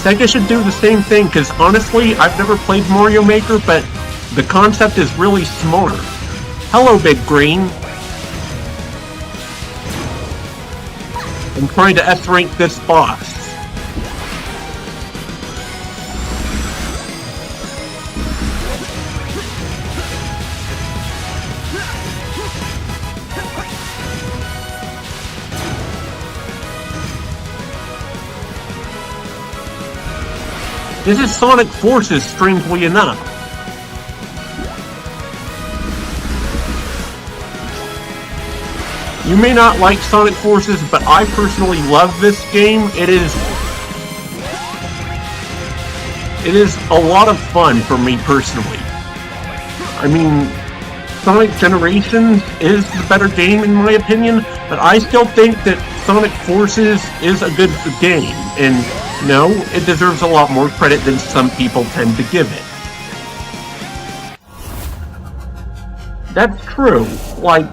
Sega should do the same thing, because honestly, I've never played Mario Maker, but the concept is really smart. Hello, Big Green. I'm trying to S-rank this boss. This is Sonic Forces, strangely enough. You may not like Sonic Forces, but I personally love this game. It is a lot of fun for me personally. I mean, Sonic Generations is the better game in my opinion, but I still think that Sonic Forces is a good game, and no, it deserves a lot more credit than some people tend to give it. That's true. Like,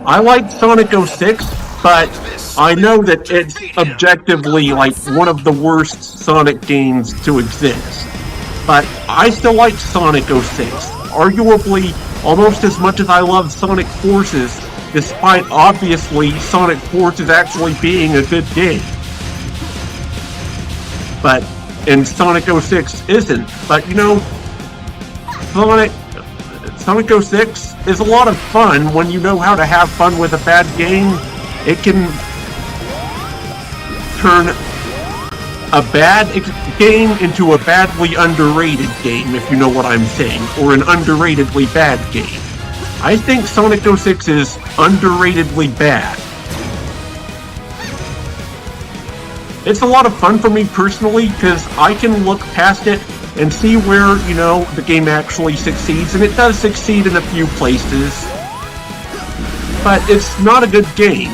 I like Sonic 06, but I know that it's objectively like one of the worst Sonic games to exist. But I still like Sonic 06, arguably almost as much as I love Sonic Forces, despite obviously Sonic Forces actually being a good game. But, and Sonic 06 isn't. But, you know, Sonic 06 is a lot of fun when you know how to have fun with a bad game. It can turn a bad game into a badly underrated game, if you know what I'm saying, or an underratedly bad game. I think Sonic 06 is underratedly bad. It's a lot of fun for me personally, because I can look past it and see where, you know, the game actually succeeds, and it does succeed in a few places. But it's not a good game.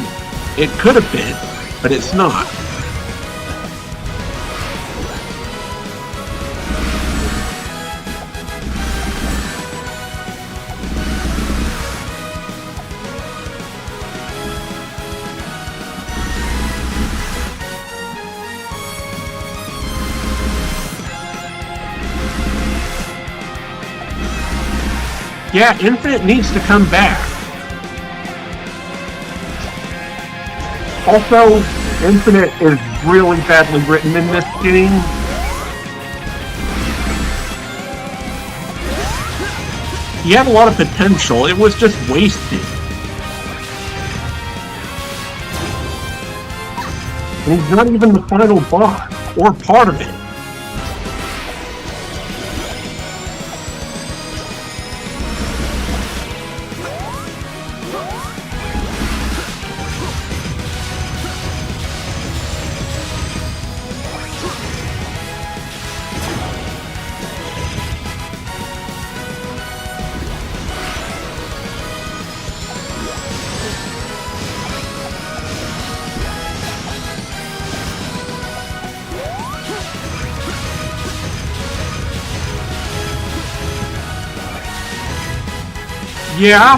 It could have been, but it's not. Yeah, Infinite needs to come back. Also, Infinite is really badly written in this game. He had a lot of potential, it was just wasted. And he's not even the final boss, or part of it. Yeah.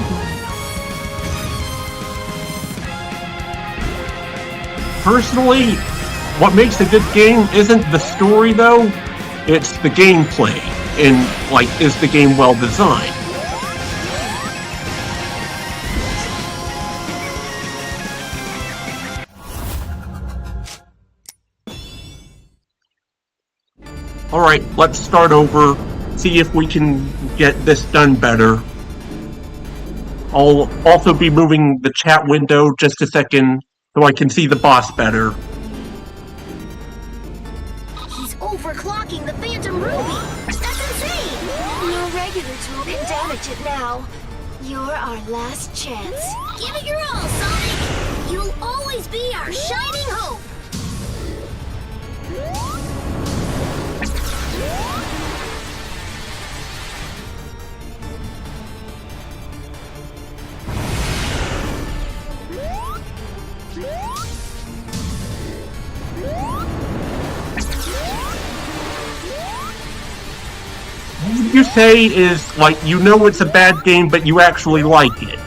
Personally, what makes a good game isn't the story though, it's the gameplay, and like, is the game well designed? Alright, let's start over, see if we can get this done better. I'll also be moving the chat window just a second so I can see the boss better. He's overclocking the Phantom Ruby! That's insane! No regular tool can damage it now. You're our last chance. Give it your all, Sonic! You'll always be our shining hope! What you say is, like, you know it's a bad game, but you actually like it.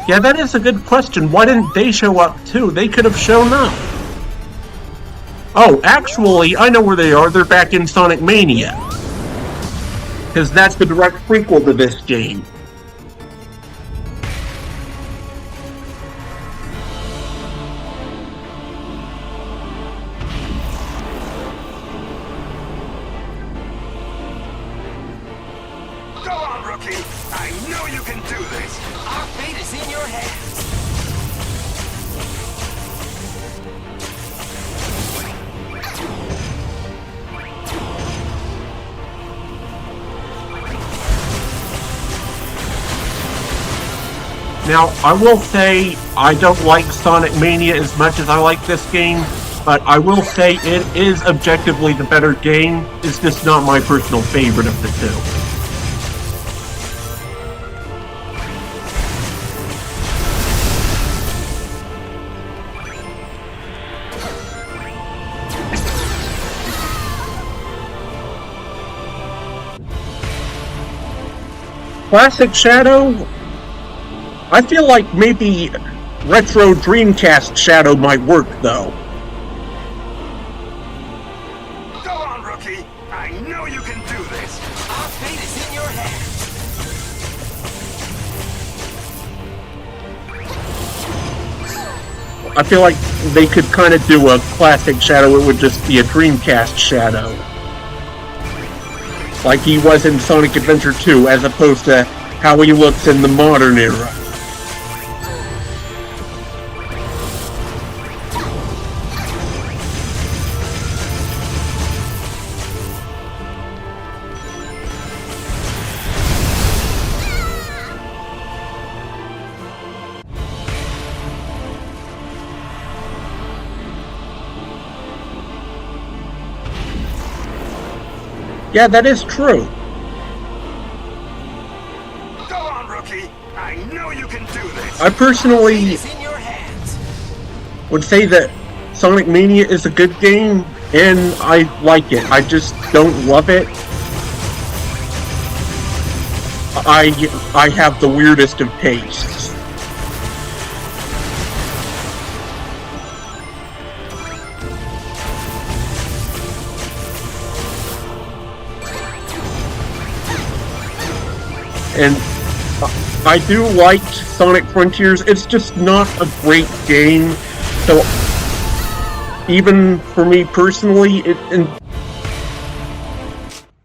Yeah, that is a good question. Why didn't they show up too? They could have shown up. Oh, actually, I know where they are. They're back in Sonic Mania. Because that's the direct prequel to this game. Go on, rookie! I know you can do this! Our fate is in your hands. Now, I will say I don't like Sonic Mania as much as I like this game, but I will say it is objectively the better game. It's just not my personal favorite of the two. Classic Shadow? I feel like maybe Retro Dreamcast Shadow might work, though. Go on, rookie! I know you can do this! Our fate is in your hands. I feel like they could kind of do a Classic Shadow, it would just be a Dreamcast Shadow. Like he was in Sonic Adventure 2, as opposed to how he looks in the modern era. Yeah, that is true. Go on, rookie! I know you can do this! I personally It's in your hands. would say that Sonic Mania is a good game, and I like it. I just don't love it. I have the weirdest of tastes. And I do like Sonic Frontiers. It's just not a great game. So even for me personally,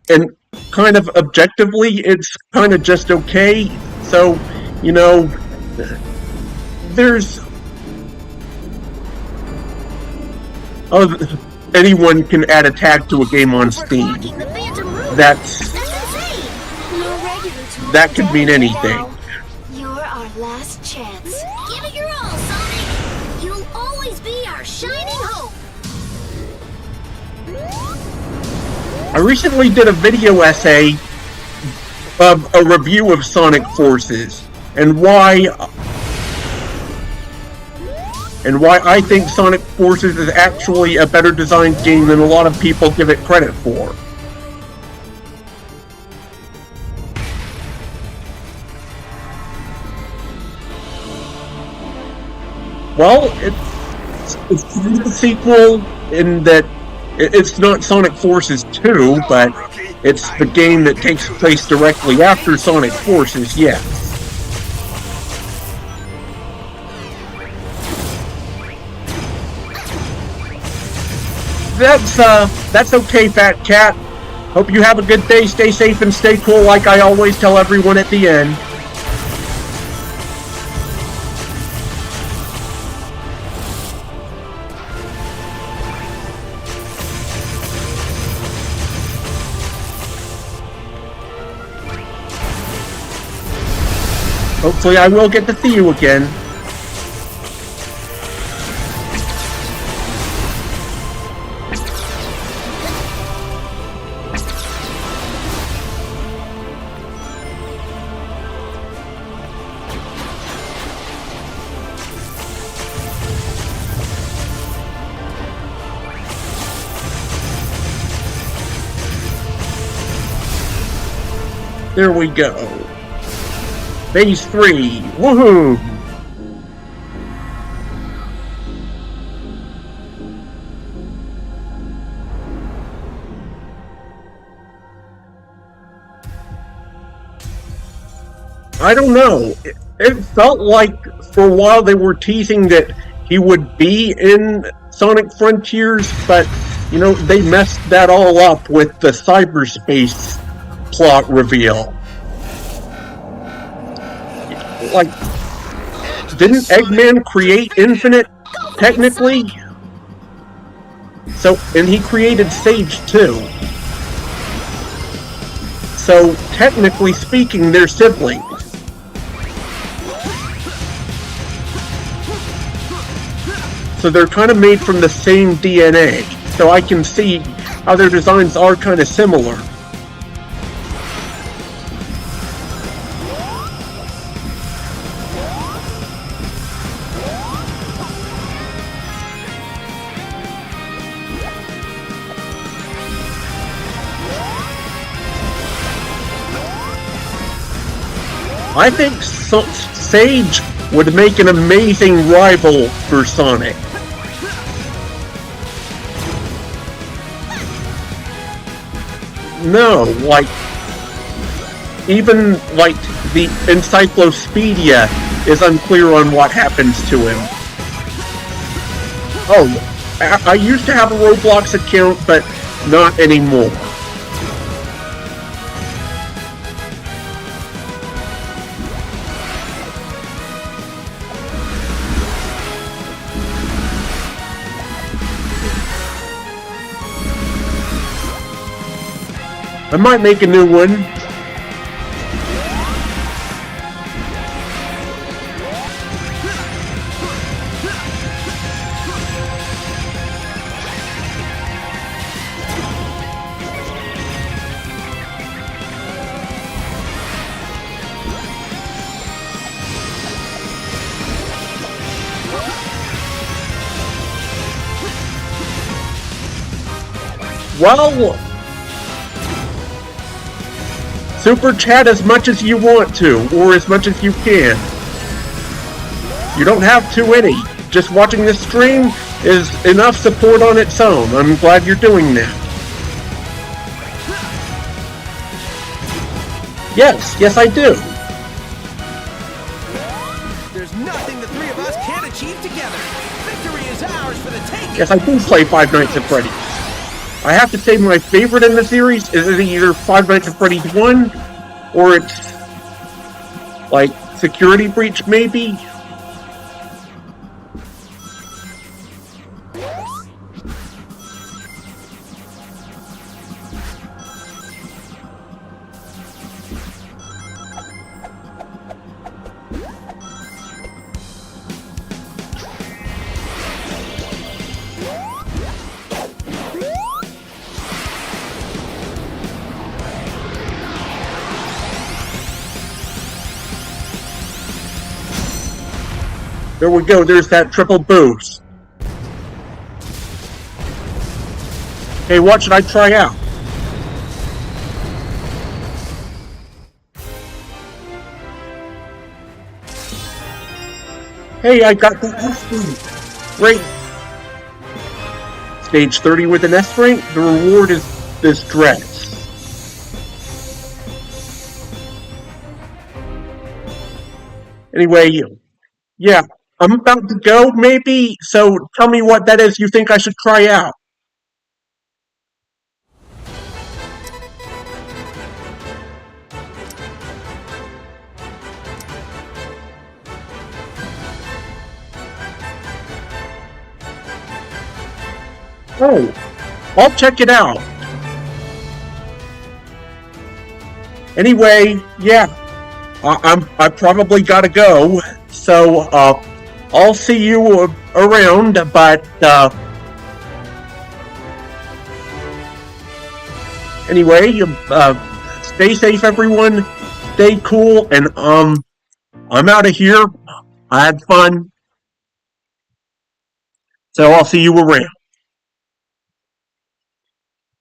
and kind of objectively, it's kind of just okay. So, you know, there's anyone can add a tag to a game on We're Steam. clocking the Phantom Ruin. That's insane. Your regular tool that could mean damage anything. now. You're our last chance. Give it your all, Sonic. You'll always be our shining hope. I recently did a video essay of a review of Sonic Forces and why I think Sonic Forces is actually a better designed game than a lot of people give it credit for. Well, it's kind of a sequel in that it's not Sonic Forces 2, but it's the game that takes place directly after Sonic Forces, yes. That's okay, Fat Cat. Hope you have a good day, stay safe and stay cool like I always tell everyone at the end. Hopefully I will get to see you again. There we go. Phase 3. Woohoo! I don't know. It felt like for a while they were teasing that he would be in Sonic Frontiers, but, you know, they messed that all up with the cyberspace plot reveal. Like, didn't Eggman create Infinite, technically? So, and he created Sage too. So, technically speaking, they're siblings. So they're kind of made from the same DNA. So I can see how their designs are kind of similar. I think Sage would make an amazing rival for Sonic. No, like, even, like, the Encyclopedia is unclear on what happens to him. Oh, I used to have a Roblox account, but not anymore. I might make a new one. Well, super chat as much as you want to, or as much as you can. You don't have too many. Just watching this stream is enough support on its own. I'm glad you're doing that. Yes, I do. There's nothing the three of us can't achieve together. Victory is ours for the taking. Yes, I do play Five Nights at Freddy's. I have to say my favorite in the series is either Five Nights at Freddy's 1, or it's, like, Security Breach, maybe? There we go, there's that triple boost. Hey, what should I try out? Hey, I got the S rank. Great. Stage 30 with an S rank. The reward is this dress. Anyway, yeah. I'm about to go, maybe, so tell me what that is you think I should try out. Oh, I'll check it out. Anyway, yeah, I probably gotta go, so, I'll see you around, but, anyway, stay safe, everyone, stay cool, and, I'm out of here. I had fun, so I'll see you around.